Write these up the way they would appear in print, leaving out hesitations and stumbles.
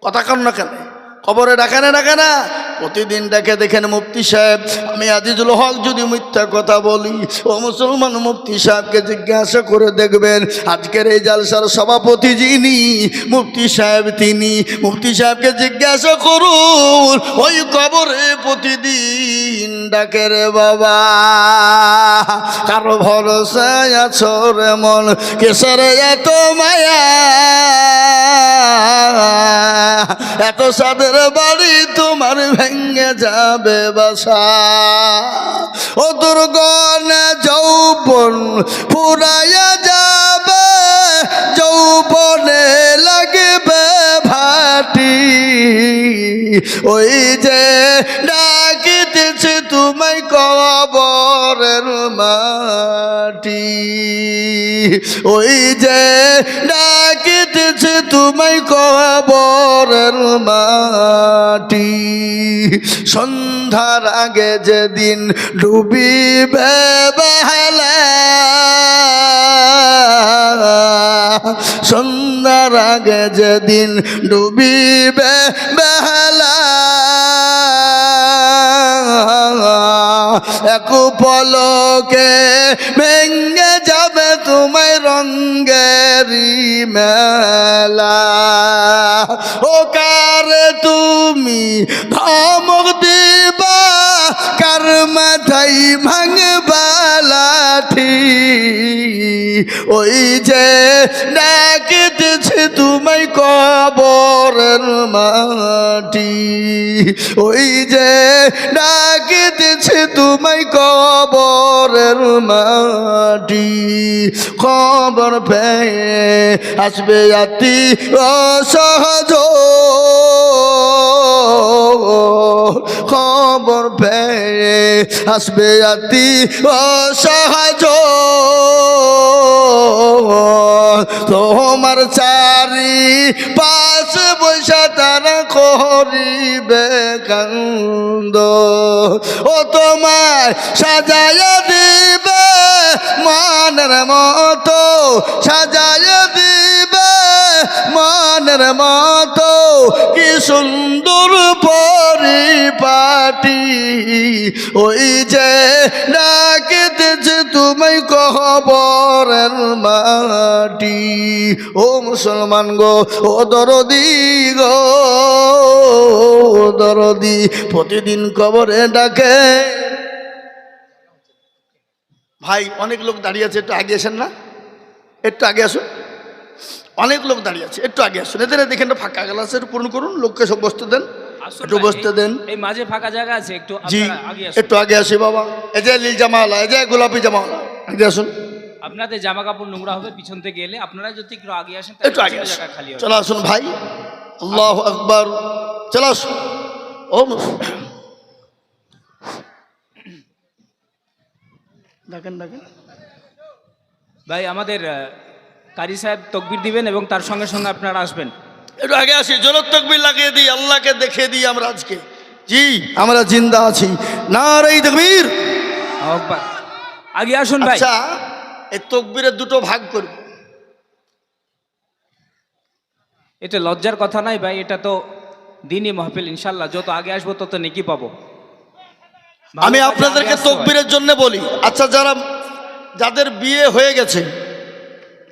কথা কন না কেন? কবরে ডাকে না প্রতিদিন ডাকে। দেখেন মুফতি সাহেব, আমি আজিজুল হক যদি মিথ্যা কথা বলি, ও মুসলমান মুফতি সাহেবকে জিজ্ঞাসা করে দেখবেন, আজকের এই জালসার সভাপতি যিনি মুফতি সাহেব, তিনি মুফতি সাহেবকে জিজ্ঞাসা করুন, ওই কবরে প্রতিদিন ডাকে রে বাবা। কারো ভরসায় আছো রে মন, কেসের এত মায়া, এত সাদের বাড়ি তোমার ভেঙে যাবে বাসা। ও দুর্গনে যৌবন ফুরাইয়া যাবে, যৌবনে লাগবে ভাটি, ওই যে ডাকিতেছে তোমায় কবরের মাটি, ওই যে ডাকিতেছে তোমায় কবরের মাটি। সন্ধ্যার আগে যেদিন ডুবিবে বেলা, সন্ধ্যার আগে যেদিন ডুবিবে বেলা, এক পলকে ভেঙে যাবে তোমায় রঙ্গেরি মেলা। ও কারে তুমি ধমক দিবা, কার মাথায় ভাঙবা লাঠি, ওই যে ডাকিতেছে তোমায় কবরের মাটি, ওই যে ডাকিতেছে তোমায় কবরের মাটি। খবর পেয়ে আসবে আতি অসহজ, খবর পেয়ে আসবে আতি অসহজ, তোমার চারি পাশ বৈশা তারা করিবে কান্দ, ও তোমায় সাজাইয়া দিবে মনের মতো, সাজাইয়া দিবে মনের মতো, কি সুন্দর পরিপাটি, ওই যে ডাকিতেছে তোমায় কবরের মাটি। ও মুসলমান গো, ও দরদি গো, ও দরদি, প্রতিদিন কবরে ডাকে। ভাই অনেক লোক দাঁড়িয়ে আছে, একটু আগে আসেন না, একটু আগে আসুন। অনেক লোক দাঁড়িয়ে আছে, একটু আগে আসুন। এদের দেখেন ফাঁকা গ্লাস একটু পূরণ করুন, লোককে সব বসতে দেন, একটু বসতে দেন। এই মাঝে ফাঁকা জায়গা আছে, একটু জি একটু আগে আসি বাবা। এই যে নীল জামাওয়ালা, এই যে গোলাপি জামাওয়ালা, আগে আসুন। আপনাদের জামা কাপড় নোংরা হবে পিছন থেকে এলে, আপনারা যদি একটু আগে আসেন, একটু আগে আসুন, চলে আসুন ভাই। আল্লাহু আকবার, চলে আসুন। ও ডাকেন ডাকেন ভাই, আমাদের কারি সাহেব তকবির দিবেন এবং তার সঙ্গে সঙ্গে আপনারা আসবেন। একটু আগে আসি, জোরে তাকবীর লাগিয়ে দিই, আল্লাহকে দেখিয়ে দিই আমরা আজকে জি আমরা জিন্দা আছি। নারে তাকবীর, আগে আসুন ভাই। আচ্ছা, এই তাকবীরের দুটো ভাগ করব। এটা লজ্জার কথা নাই ভাই, এটা তো দিনই মাহফিল, ইনশাল্লাহ যত আগে আসবো তত নেকি পাবো। আমি আপনাদেরকে তাকবীরের জন্য বলি। আচ্ছা, যাদের বিয়ে হয়ে গেছে,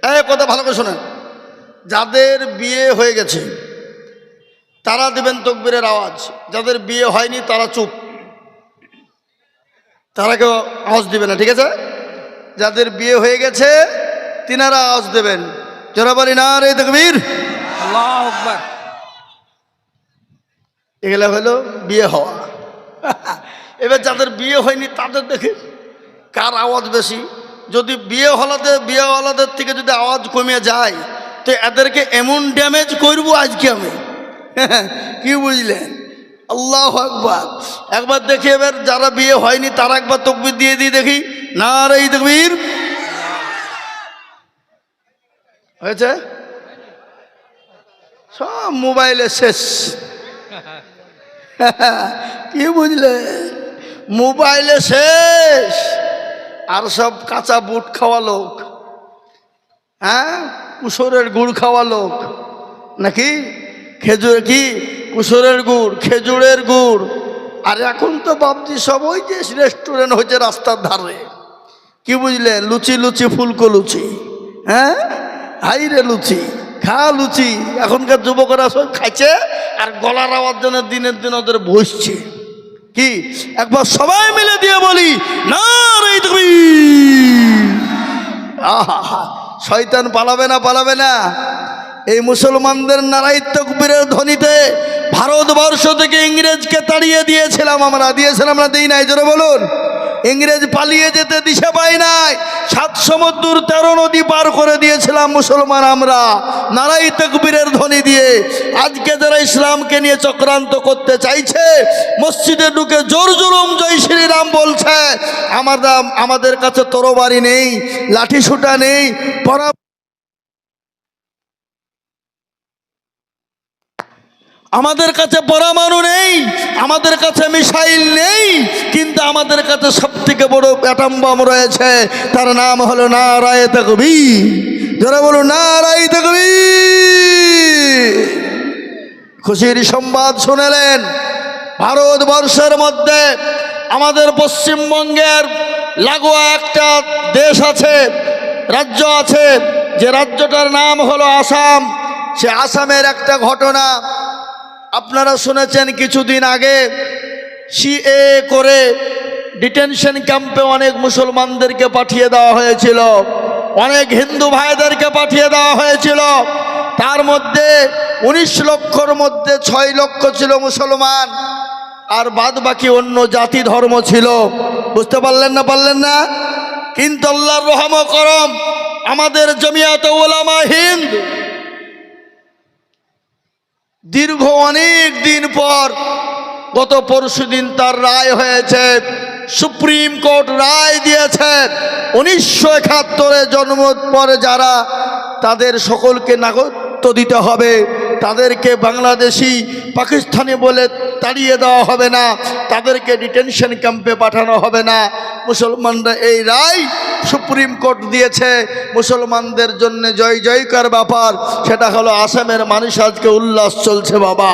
এই কথা ভালো করে শোনেন, যাদের বিয়ে হয়ে গেছে তারা দিবেন তাকবীরের আওয়াজ, যাদের বিয়ে হয়নি তারা চুপ, তারা কেউ আওয়াজ দিবে না, ঠিক আছে? যাদের বিয়ে হয়ে গেছে তিনারা আওয়াজ দেবেন, জোরে বলি নারে তাকবীর, আল্লাহু আকবার। এগুলো হলো বিয়ে হওয়া। এবার যাদের বিয়ে হয়নি তাদের দেখে কার আওয়াজ বেশি। যদি বিয়েওয়ালাদের থেকে যদি আওয়াজ কমে যায় তো এদেরকে এমন ড্যামেজ করবো আজকে আমি, কি বুঝলেন? আল্লাহু আকবার। একবার দেখি, এবার যারা বিয়ে হয়নি তারা একবার তাকবীর দিয়ে দিই, দেখি নারে তাকবীর। হয়েছে? সব মোবাইলে শেষ। কি বুঝলে? মোবাইলে শেষ। আর সব কাঁচা বুট খাওয়া লোক, হ্যাঁ, কুসরের গুড় খাওয়া লোক নাকি, খেজুর কি কুসুরের গুড়, খেজুরের গুড়। আর এখন তো বাবজি সব ওই যে রেস্টুরেন্ট হয়েছে রাস্তার ধারে, কি বুঝলেন, লুচি লুচি ফুলকো লুচি, হ্যাঁ হাই রে লুচি, খা লুচি। এখনকার যুবকরা সব খাইছে আর গলার আওয়াজ জন্য দিনের দিন ওদের বসছে। কি একবার সবাই মিলে দিয়ে বলি নারে তাকবীর। আহা, শয়তান পালাবে না, পালাবে না। এই মুসলমানদের নারাই তাকবীরের ধ্বনিতে ভারতবর্ষ থেকে ইংরেজকে তাড়িয়ে দিয়েছিলাম আমরা, দিয়েছিলাম না, দিই নাই, জোরে বলুন। ইংরেজ পালিয়ে যেতে দিশা পাই নাই, 7 সমুদ্র 13 নদী পার করে দিয়েছিলাম মুসলমান আমরা নারাই তাকবীরের ধ্বনি দিয়ে। আজকে যারা ইসলামকে নিয়ে চক্রান্ত করতে চাইছে, মসজিদে ঢুকে জোর জুলুম জয় শ্রীরাম বলছে, আমাদের কাছে তরবারি নেই, লাঠি সুটা নেই, আমাদের কাছে পরমাণু নেই, আমাদের কাছে মিসাইল নেই, কিন্তু আমাদের কাছে সবথেকে বড় অ্যাটম বম রয়েছে, তার নাম হলো নারায়ে তাকবীর। যারা বলো নারায়ে তাকবীর। খুশির সংবাদ শুনলেন, ভারতবর্ষের মধ্যে আমাদের পশ্চিমবঙ্গের লাগোয়া একটা দেশ আছে, রাজ্য আছে, যে রাজ্যটার নাম হলো আসাম। সে আসামের একটা ঘটনা আপনারা শুনেছেন, কিছুদিন আগে সিএ করে ডিটেনশন ক্যাম্পে অনেক মুসলমানদেরকে পাঠিয়ে দেওয়া হয়েছিল, অনেক হিন্দু ভাইদেরকে পাঠিয়ে দেওয়া হয়েছিল। তার মধ্যে 19 লক্ষর মধ্যে 6 লক্ষ ছিল মুসলমান, আর বাদ বাকি অন্য জাতি ধর্ম ছিল। বুঝতে পারলেন না, পারলেন না? কিন্তু আল্লাহর রহম ও করম, আমাদের জমিয়াতে উলামা হিন্দ দীর্ঘ অনেক দিন পর গত পরশুদিন তার রায় হয়েছে। সুপ্রিম কোর্ট রায় দিয়েছে 1971 জন্মের পরে যারা, তাদের সকলকে নাগরিকত্ব দিতে হবে, তাদেরকে বাংলাদেশি পাকিস্তানি বলে তাড়িয়ে দেওয়া হবে না, তাদেরকে ডিটেনশন ক্যাম্পে পাঠানো হবে না। মুসলমানরা এই রায় সুপ্রিম কোর্ট দিয়েছে, মুসলমানদের জন্য জয় জয়কার ব্যাপার। সেটা হলো আসামের মানুষ আজকে উল্লাস চলছে বাবা,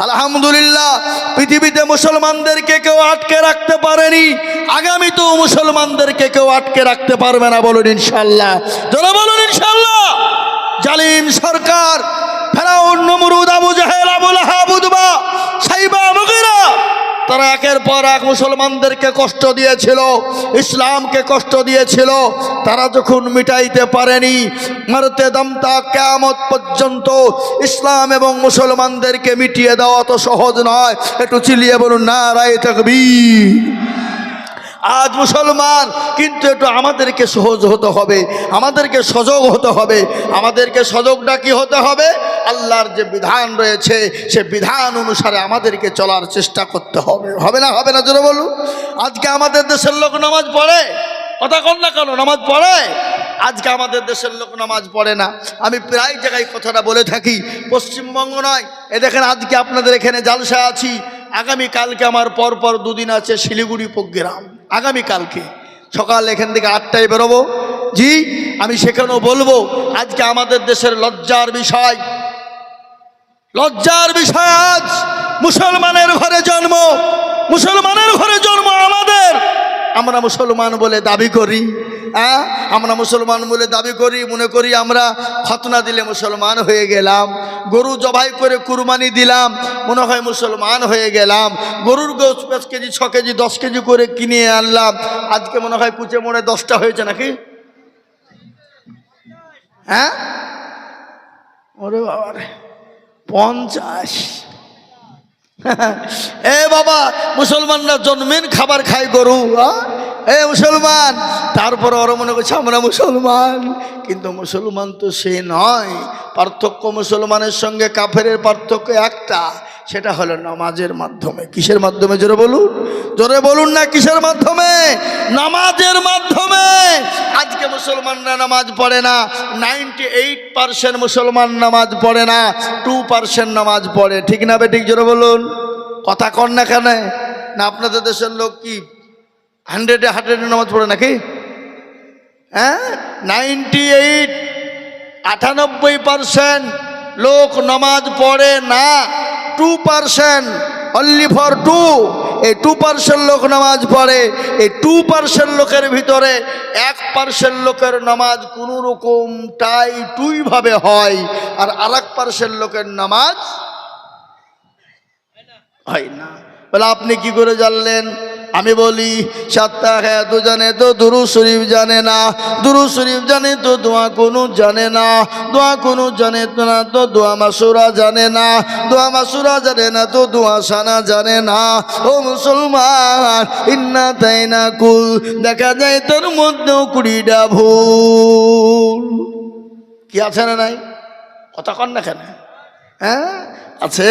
আলহামদুলিল্লাহ। পৃথিবীতে মুসলমানদেরকে কেউ আটকে রাখতে পারেনি, আগামীতেও মুসলমানদেরকে কেউ আটকে রাখতে পারবে না, বলুন ইনশাল্লাহ, যারা বলুন ইনশাল্লাহ। জালিম সরকার, ফেরাউন, নমরুদ, আবু জাহেল, আবু লাহাব, উতবা, সাইবা, মুগীরা, তারা একের পর এক মুসলমানদেরকে কষ্ট দিয়েছিল, ইসলামকে কষ্ট দিয়েছিল। তারা যখন মিটাইতে পারেনি, মারতে দমতা কিয়ামত পর্যন্ত ইসলাম এবং মুসলমানদেরকে মিটিয়ে দেওয়া তো সহজ নয়। একটু চিল্লিয়ে বলুন নারায়ে তাকবীর। আজ মুসলমান, কিন্তু একটু আমাদেরকে সহজ হতে হবে, আমাদেরকে সজাগ হতে হবে। আমাদেরকে সজাগটা কি হতে হবে? আল্লাহর যে বিধান রয়েছে সে বিধান অনুসারে আমাদেরকে চলার চেষ্টা করতে হবে। হবে না? হবে না, জোরে বলুন। আজকে আমাদের দেশের লোক নামাজ পড়ে, কথা কন না কেন, নামাজ পড়ে? আজকে আমাদের দেশের লোক নামাজ পড়ে না। আমি প্রায় জায়গায় কথাটা বলে থাকি, পশ্চিমবঙ্গ নয়, এ দেখেন আজকে আপনাদের এখানে জালসা আছি, আগামীকালকে আমার পরপর 2 দিন আছে শিলিগুড়ি প্রোগ্রাম। আগামীকালকে সকাল এখান থেকে 8টায় বেরোবো, জি, আমি সেখানেও বলবো। আজকে আমাদের দেশের লজ্জার বিষয়, লজ্জার বিষয়, আজ মুসলমানের ঘরে জন্ম, মুসলমানের ঘরে জন্ম আমাদের। আমরা মুসলমান বলে দাবি করি, হ্যাঁ, আমরা মুসলমান বলে দাবি করি, মনে করি আমরা খতনা দিলে মুসলমান হয়ে গেলাম, গরু জবাই করে কুরবানি দিলাম, মনে হয় মুসলমান হয়ে গেলাম, গরুর গোশত 5 কেজি 6 কেজি 10 কেজি করে কিনে আনলাম, আজকে মনে হয় কুচে মোড়ে 10টা হয়েছে নাকি, হ্যাঁ? ওরে বাবা রে, 50। এ বাবা, মুসলমানরা জন্মেন খাবার খায় গরু, এ মুসলমান। তারপর ওরা মনে করছে আমরা মুসলমান, কিন্তু মুসলমান তো সে নয়। পার্থক্য মুসলমানের সঙ্গে কাফেরের পার্থক্য একটা, সেটা হলো নামাজের মাধ্যমে। কিসের মাধ্যমে? জোরে বলুন, জোরে বলুন না, কিসের মাধ্যমে? নামাজের মাধ্যমে। আজকে মুসলমানরা নামাজ পড়ে না, 98% মুসলমান নামাজ পড়ে না, 2% নামাজ পড়ে। ঠিক না বেঠিক? জোরে বলুন, কথা কন না কেন? না আপনাদের দেশের লোক কি 100 নামাজ পড়ে নাকি? হ্যাঁ, 98, 98% লোক নামাজ পড়ে না, 2%, অনলি ফর 2, এই 2% লোক নামাজ পড়ে। এই 2% লোকের ভিতরে 1% লোকের নামাজ কোনো রকম টুইভাবে হয়, আর 1% লোকের নামাজ হয় না। বলে আপনি কি করে জানলেন? আমি বলি, সাতটা তো জানে তো দুরূদ শরীফ জানে না, দুরূদ শরীফ জানে তো দোয়া কুনুত জানে না, দোয়া কুনুত জানে তো না তো দোয়া মাসুরা জানে না, দোয়া মাসুরা জানে না তো দোয়া সানা জানে না। ও মুসলমান, ইন্না তাইনা কুল, দেখা যায় তোর মধ্যেও 20টা ভুল। কি আছে না নাই? কথা কন না কেন? হ্যাঁ আছে,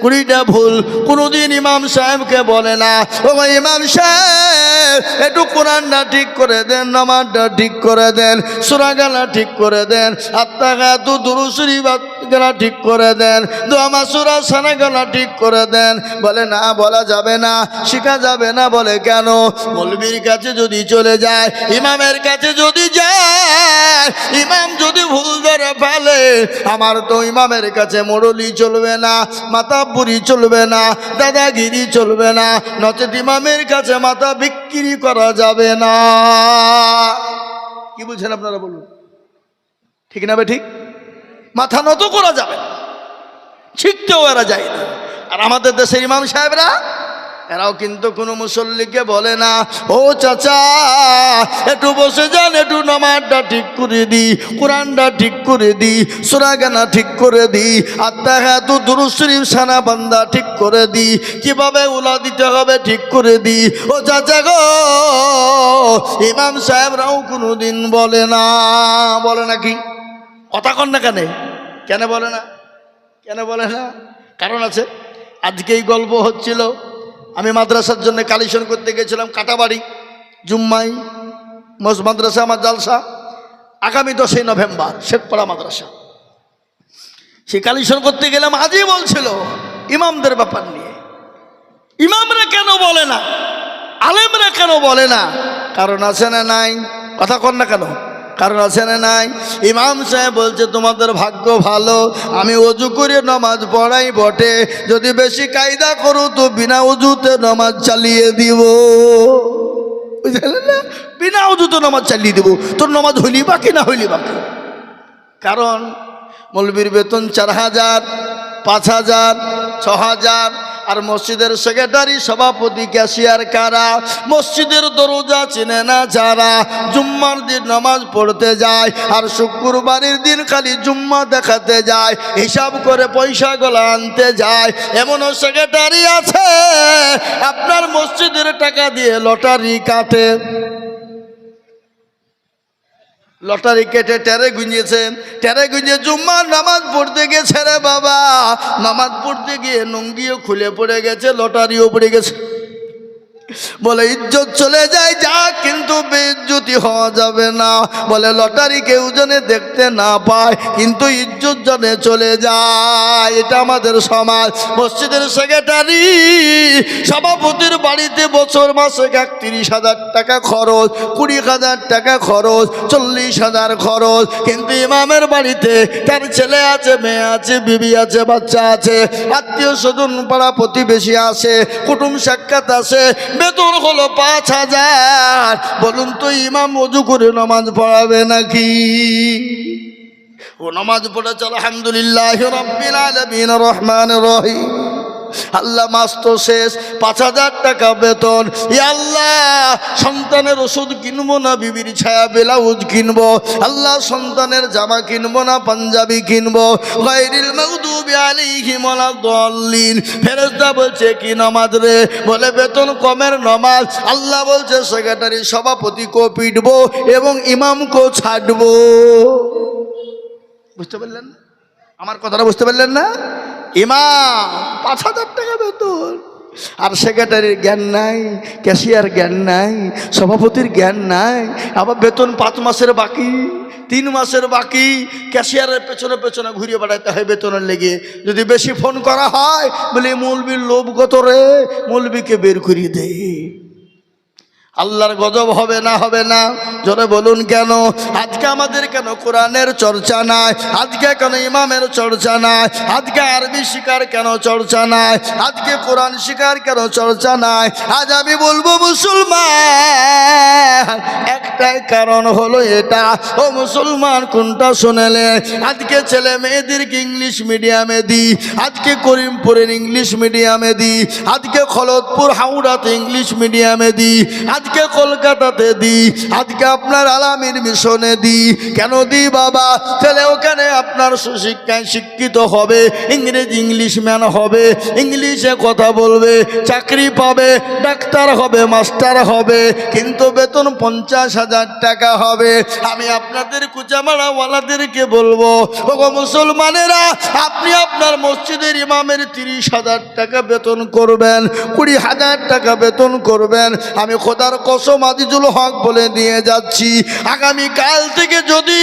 20টা ভুল। কোনোদিন ইমাম সাহেবকে বলে না, ও ইমাম সাহেব একটু কোরআনটা ঠিক করে দেন, নামাজটা ঠিক করে দেন, সূরা গালা ঠিক করে দেন, আত্মাগাতু দুরূদ শরীফ গালা ঠিক করে দেন, দোয়া মাসুরা সানা গালা ঠিক করে দেন। বলে না, বলা যাবে না, শেখা যাবে না। বলে কেন? মৌলবীর কাছে যদি চলে যায়, ইমামের কাছে যদি যায়, ইমাম যদি ভুল ধরে ফেলে, আমার তো ইমামের কাছে মোড়লি চলবে না, মাতাব্বুরি চলবে না, দাদাগিরি চলবে না, নচেত ইমামের কাছে মাথা বিক্রি করা যাবে না। কি বুঝছেন আপনারা বলুন? ঠিক না? ঠিক, মাথা নত করা যাবে না, শিখতেও এরা যায় না। আর আমাদের দেশের ইমাম সাহেবরা, এরাও কিন্তু কোনো মুসল্লিকে বলে না, ও চাচা একটু বসে যান, একটু নামাজটা ঠিক করে দি, কোরআনটা ঠিক করে দি, সূরা গানা ঠিক করে দি, আত্মাগাতু দুরূদ শরীফ সানা বান্দা ঠিক করে দি, কিভাবে উলা দিতে হবে ঠিক করে দি। ও চাচা গো, ইমাম সাহেবরাও কোনোদিন বলে না। বলে না কি? কথা কন না কেন? কেন বলে না? কেন বলে না? কারণ আছে। আজকে এই গল্প হচ্ছিল, আমি মাদ্রাসার জন্য কালেকশন করতে গেছিলাম কাটাবাড়ি জুম্মাই মাদ্রাসা, আমার জালসা আগামী 10ই নভেম্বর, শেখপাড়া মাদ্রাসা। সেই কালেকশন করতে গেলাম, আজই বলছিল ইমামদের ব্যাপার নিয়ে। ইমামরা কেন বলে না, আলেমরা কেন বলে না? কারণ আছে না নাই? কথা কন না কেন? কারণ আছে না নাই? ইমাম সাহেব বলছে, তোমাদের ভাগ্য ভালো, আমি অজু করে নামাজ পড়াই বটে, যদি বেশি কায়দা করো তো বিনা অজুতে নামাজ চালিয়ে দিব। বুঝলেন না? বিনা অজুতে নামাজ চালিয়ে দিব, তোর নামাজ হইলি বাকি না হইলি বাকি। কারণ মৌলবীর বেতন 4000, 5000, 6000, আর মসজিদের সেক্রেটারি, সভাপতি, ক্যাশিয়ার কারা, মসজিদের দরজা চিনে না যারা, জুম্মার দিন নামাজ পড়তে যায় আর শুক্রবারের দিন খালি জুম্মা দেখাতে যায়, হিসাব করে পয়সাগুলো আনতে যায়, এমনও সেক্রেটারি আছে আপনার মসজিদের টাকা দিয়ে লটারি কাটে। লটারি কেটে টেরে গুঁজেছেন, টেরে গুঁজে জুম্মার নামাজ পড়তে গেছে রে বাবা, নামাজ পড়তে গিয়ে লুঙ্গিও খুলে পড়ে গেছে, লটারিও পড়ে গেছে। বলে ইজ্জত চলে যায় যা, কিন্তু বেইজ্জতি হওয়া যাবে না। বলে লটারি কেউ যেন দেখতে না পায়, কিন্তু ইজ্জত যেন চলে যায়। এটা আমাদের সমাজ। মসজিদের সেক্রেটারি, সভাপতির বাড়িতে বছর মাসে 31,000 টাকা খরচ, 20,000 টাকা খরচ, 40,000 খরচ, কিন্তু ইমামের বাড়িতে তার ছেলে আছে, মেয়ে আছে, বিবি আছে, বাচ্চা আছে, আত্মীয় স্বজন পাড়া প্রতিবেশী আছে, কুটুম সাক্ষাৎ আছে, বেতন হলো 5,000। বলুন তো ইমাম ওযু করে নামাজ পড়াবে নাকি? ও নামাজ পড়েছে আলহামদুলিল্লাহি রাব্বিল আলামিন রহমানির রহিম। আল্লাহ মাস তো শেষ, 5,000 টাকা বেতন। ইয়া আল্লাহ, সন্তানের ওষুধ কিনবো না বিবির ছায়া ব্লাউজ কিনবো, আল্লাহ সন্তানের জামা কিনবো না পাঞ্জাবি কিনবো, গায়রিল মাগদুবি আলাইহিম ওয়ালাদ-দাল্লিন। ফেরেশতা বলছে কি নামাজ রে? বলে বেতন কমের নামাজ। আল্লাহ বলছে সেক্রেটারি, সভাপতিকেও পিটবো এবং ইমামকেও ছাড়বো। বুঝতে পারলেন আমার কথাটা? বুঝতে পারলেন না? ইমাম 5,000 টাকা বেতন, আর সেক্রেটারির জ্ঞান নাই, ক্যাশিয়ার জ্ঞান নাই, সভাপতির জ্ঞান নাই, আবার বেতন 5 মাসের বাকি, 3 মাসের বাকি, ক্যাশিয়ারের পেছনে পেছনে ঘুরিয়ে বেড়াতে হয় বেতনের লেগে। যদি বেশি ফোন করা হয়, বলে মৌলবীর লোভ কত রে, মৌলবীকে বের করিয়ে দে। আল্লাহর গজব হবে না হবে না? জোরে বলুন কেন? আজকে আমাদের কেন কোরআনের চর্চা নাই? আজকে কেন ইমামের চর্চা নাই? আজকে আরবি শিকার কেন চর্চা নাই? আজকে কোরআন শিকার কেন চর্চা নাই? আজ আমি বলবো মুসলমান, একটাই কারণ হলো এটা। ও মুসলমান, কোনটা শুনেলে? আজকে ছেলে মেয়েদেরকে ইংলিশ মিডিয়ামে দিই, আজকে করিমপুরের ইংলিশ মিডিয়ামে দিই, আজকে খলদপুর হাওড়াতে ইংলিশ মিডিয়ামে দিই, আজকে কলকাতাতে দিই, আজকে আপনার আলামির মিশনে দিই। কেন দিই বাবা? ছেলে ওখানে আপনার সুশিক্ষায় শিক্ষিত হবে, ইংরেজি ইংলিশম্যান হবে, ইংলিশে কথা বলবে, চাকরি পাবে, ডাক্তার হবে, মাস্টার হবে, কিন্তু বেতন 50,000 টাকা হবে। আমি আপনাদের কুচামারাওয়ালাদেরকে বলবো, ওগো মুসলমানেরা, আপনি আপনার মসজিদের ইমামের 30,000 টাকা বেতন করবেন, 20,000 টাকা বেতন করবেন। আমি খোদার কসম আজিজুল হক বলে দিয়ে যাচ্ছি, আগামী কাল থেকে যদি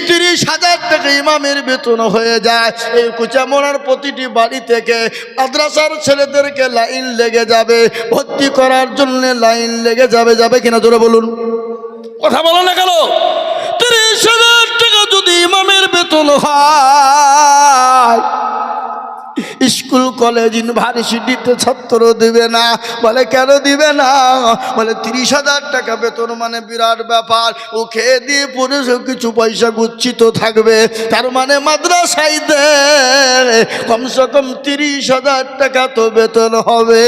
30,000 টাকা ইমামের বেতন হয়ে যায়, এই কুচামোড়ার প্রতিটি বাড়ি থেকে মাদ্রাসার ছেলেদেরকে লাইন লেগে যাবে, ভর্তি করার জন্য লাইন লেগে যাবে। যাবে কিনা জোরে বলুন? কথা বলো না কেন? 30,000 টাকা যদি ইমামের বেতন হয়, স্কুল কলেজ ইউনিভার্সিটিতে ছাত্র দিবে না। বলে কেন দিবে না? বলে 30,000 টাকা বেতন মানে বিরাট ব্যাপার, ও খেয়ে দিয়ে পরে কিছু পয়সা গুচ্ছিত থাকবে, তার মানে মাদ্রাসায় কমসে কম 30,000 টাকা তো বেতন হবে,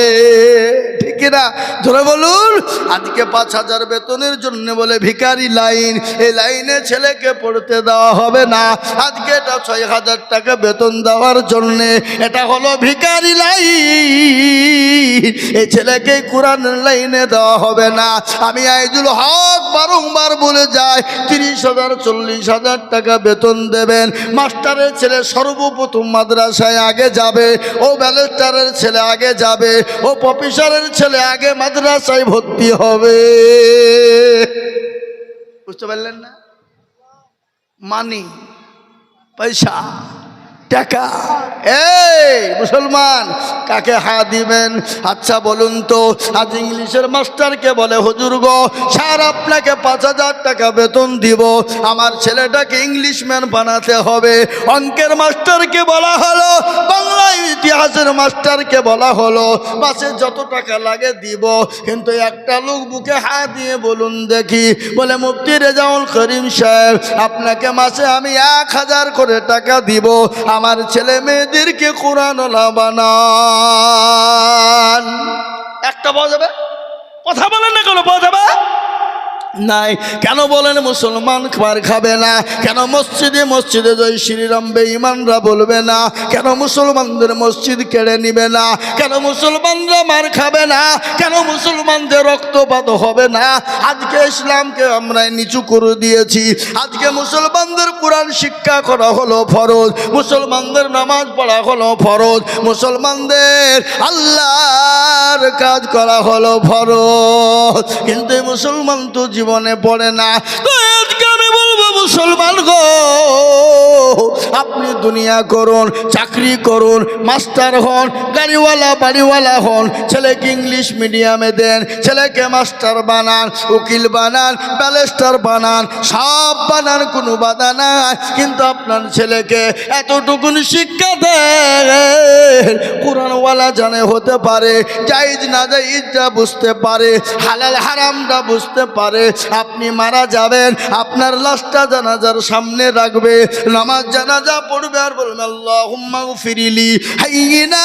ঠিক না? ধরে বলুন। আজকে 5,000 বেতনের জন্য বলে ভিখারি লাইন, এই লাইনে ছেলেকে পড়তে দেওয়া হবে না। আজকে এটা 6,000 টাকা বেতন দেওয়ার জন্যে, এটা হলো ভিখারি লাইন, এই ছেলেকে কোরআন লাইনে দেওয়া হবে না। আমি আইজুল হক বারংবার বলে যাই, 30,000 40,000 টাকা বেতন দেবেন। মাস্টারের ছেলে সর্বপ্রথম মাদ্রাসায় আগে যাবে, ও ব্যালেস্টারের ছেলে আগে যাবে, ও প্রফেসরের ছেলে আগে মাদ্রাসায় ভর্তি হবে। বুঝতে পারলেন না? মানি, পয়সা, টাকা। এই মুসলমান, কাকে হা দিবেন? আচ্ছা বলুন তো, আজ ইংলিশের মাস্টারকে বলে, হুজুর গো, স্যার আপনাকে 5,000 টাকা বেতন দিব, আমার ছেলেটাকে ইংলিশম্যান বানাতে হবে। অঙ্কের মাস্টারকে বলা হলো, বাংলা ইতিহাসের মাস্টারকে বলা হলো, মাসে যত টাকা লাগে দিব, কিন্তু একটা লোক বুকে হা দিয়ে বলুন দেখি, বলে মুফতি রেজাউল করিম সাহেব, আপনাকে মাসে আমি 1,000 করে টাকা দিব, আমার ছেলে মেয়েদেরকে কোরআনওয়ালা বানান। একটা পাওয়া যাবে? কথা বলেন না কেন? পাওয়া যাবে নাই কেন? বলেন মুসলমান মার খাবে না কেন? মসজিদে মসজিদে জয় শ্রীরাম বেঈমানরা বলবে না কেন? মুসলমানদের মসজিদ কেড়ে নিবে না কেন? মুসলমানরা মার খাবে না কেন? মুসলমানদের রক্তপাত হবে না? আজকে ইসলামকে আমরা নিচু করে দিয়েছি, আজকে মুসলমানদের কোরআন শিক্ষা করা হলো ফরজ, মুসলমানদের নামাজ পড়া হলো ফরজ, মুসলমানদের আল্লাহর কাজ করা হলো ফরজ, কিন্তু মুসলমান তো জীবনে পড়ে না। তো আজকে আমি বলবো, মুসলমান গো, আপনি দুনিয়া করুন, চাকরি করুন, মাস্টার হন, গাড়িওয়ালা বাড়িওয়ালা হন, ছেলেকে ইংলিশ মিডিয়ামে দেন, ছেলেকে মাস্টার বানান, উকিল বানান, ব্যারিস্টার বানান, সব বানান, কোনো বাধা নাই, কিন্তু আপনার ছেলেকে এতটুকুন শিক্ষা দেন, কোরআনওয়ালা জানে হতে পারে, জায়েজ না জায়েজটা বুঝতে পারে, হালাল হারামটা বুঝতে পারে। আপনি মারা যাবেন, আপনার লাশটা জানাজার সামনে রাখবে, নামাজ জানাজা পড়বে, আর বলবে আল্লাহুম্মা গফিরলি হাইয়িনা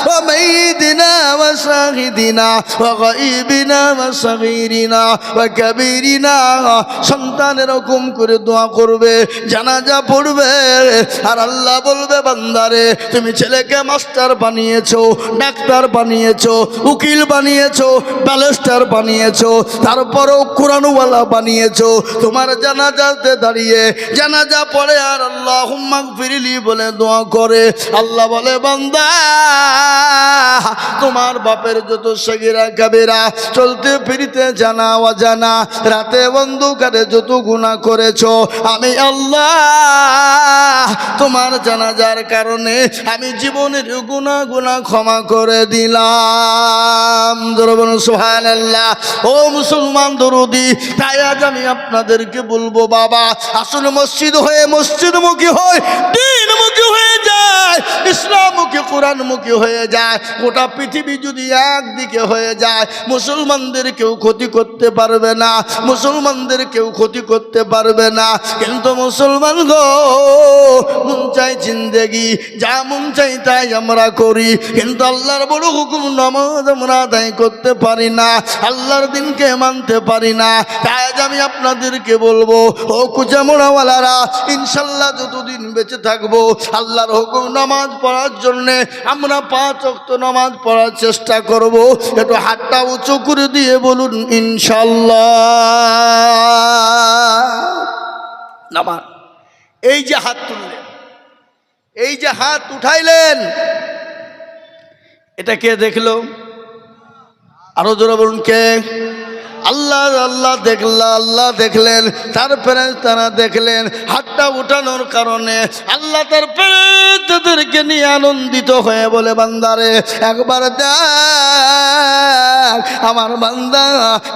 ওয়া মাইয়িতিনা ওয়া শাহিদিনা ওয়া গায়বিনা ওয়া সাগীরিনা ওয়া কাবীরিনা। সন্তান এরকম করে দোয়া করবে, জানাজা পড়বে, আর আল্লাহ বলবে, বান্দারে তুমি ছেলেকে মাস্টার বানিয়েছো, ডাক্তার বানিয়েছো, উকিল বানিয়েছো, ব্যারিস্টার বানিয়েছো, তারপরেও কোরআনওয়ালা বানিয়েছো। তোমার জানাজাতে দাঁড়িয়ে জানাজা পড়ে আর আল্লাহুম্মা গফিরলি বলে দোয়া করে, আল্লাহ বলে, বান্দা তোমার বাপের যত সগীরা কাবিরা, চলতে ফিরতে জানা অজানা, রাতে অন্ধকারে যত গুনাহ করেছো, আমি আল্লাহ তোমার জানাজার কারণে আমি জীবনের গুনাহ ক্ষমা করে দিলাম। দরুদ সুবহানাল্লাহ। ও মুসলমান দরুদি, তাই আজ আমি আপনাদেরকে বলবো, বাবা আসলে মসজিদ হয়ে মসজিদমুখী হয়, দ্বীনমুখী হয়ে যায়, ইসলামমুখী কোরআনমুখী হয়ে যায়। গোটা পৃথিবী যদি একদিকে হয়ে যায়, মুসলমানদের কেউ ক্ষতি করতে পারবে না, মুসলমানদের কেউ ক্ষতি করতে পারবে না। কিন্তু মুসলমান গো, মন চাই জিন্দেগি, যা মন চাই তাই আমরা করি, কিন্তু আল্লাহর বড় হুকুম নামাজ আমরা আদায় করতে পারি না, আল্লাহর দিনকে মানতে পারি না। তাই আজ আমি আপনাদেরকে বলবো, ও কুচামোড়াওয়ালারা, ইনশাল্লাহ যতদিন বেঁচে থাকবো আল্লাহর হুকুম নামাজ পড়ার জন্যে আমরা 5 ওয়াক্ত নামাজ পড়ার চেষ্টা করব। একটু হাতটা উঁচু করে দিয়ে বলুন ইনশাল্লাহ। নামাজ, এই যে হাত তুললেন, এই যে হাত উঠাইলেন, এটা কে দেখলো? আরো জোরে বলুন কে? আল্লাহ। আল্লাহ দেখলেন, আল্লাহ দেখলেন, তার ফেরেশতারা দেখলেন। হাতটা উঠানোর কারণে আল্লাহ তার ফেরেশতাদেরকে নিয়ে আনন্দিত হয়ে বলে, বান্দারে একবার দেখ আমার বান্দা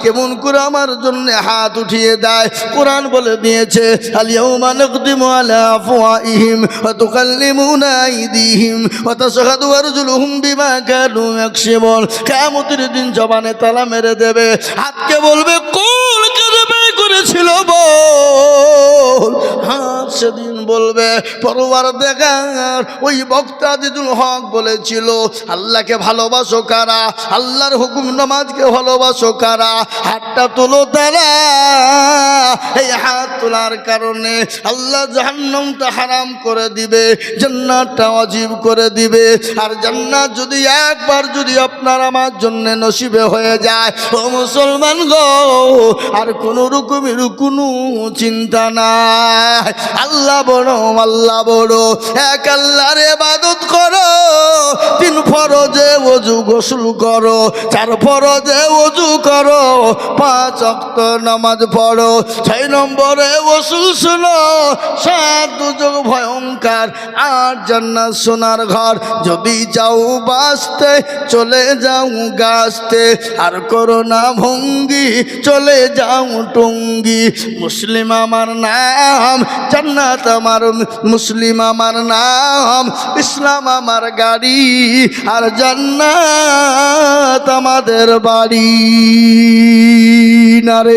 কেমন করে আমার জন্য হাত উঠিয়ে দেয়। কোরআন বলে দিয়েছে, আল ইয়াউমা নাকদিমু আলা আফওয়াহিহিম ওয়া তুকাল্লিমুনা আইদিহিম ওয়া তাশহাদু আরজুলুহুম বিমা কানু ইয়াকসিবুন। কিয়ামতের দিন জবানে তালা মেরে দেবে, হাতকে বলবে কোন কাজে ব্যয় করেছিল বল। হাত সেদিন বলবে, পরওয়ারদিগার, ওই বক্তা আজিজুল হক বলেছিল আল্লাহকে ভালোবাসো কারা, আল্লাহর হুকুম নামাজকে ভালোবাসো কারা, হাতটা তোলো তারা। এই হাত তোলার কারণে আল্লাহ জাহান্নামটা হারাম করে দিবে, জান্নাতটা ওয়াজিব করে দিবে। আর জান্নাত যদি একবার যদি আপনার আমার জন্য নসিবে হয়ে যায়, ও মুসলমান গো, আর কোনো রকমের কোনো চিন্তা নাই। আল্লাহ বড়, আল্লাহ বড়, এক আল্লাহর ইবাদত করো, 3 ফরজে ওযু গোসল করো, 4 ফরজে ওযু করো, 5 ওয়াক্ত নামাজ পড়ো, 6 নম্বরে ওসুল শুনো, 7 দুজক ভয়ঙ্কর, 8 জান্নাত সোনার ঘর। যদি যাও বাঁচতে চলে যাও গাছতে, আর করো না ভঙ্গি চলে যাও টঙ্গি। মুসলিম আমার নাম, জান্নাত আমার, মুসলিম আমার নাম, ইসলাম আমার গাড়ি, আর জান্নাত আমাদের বাড়ি। নারে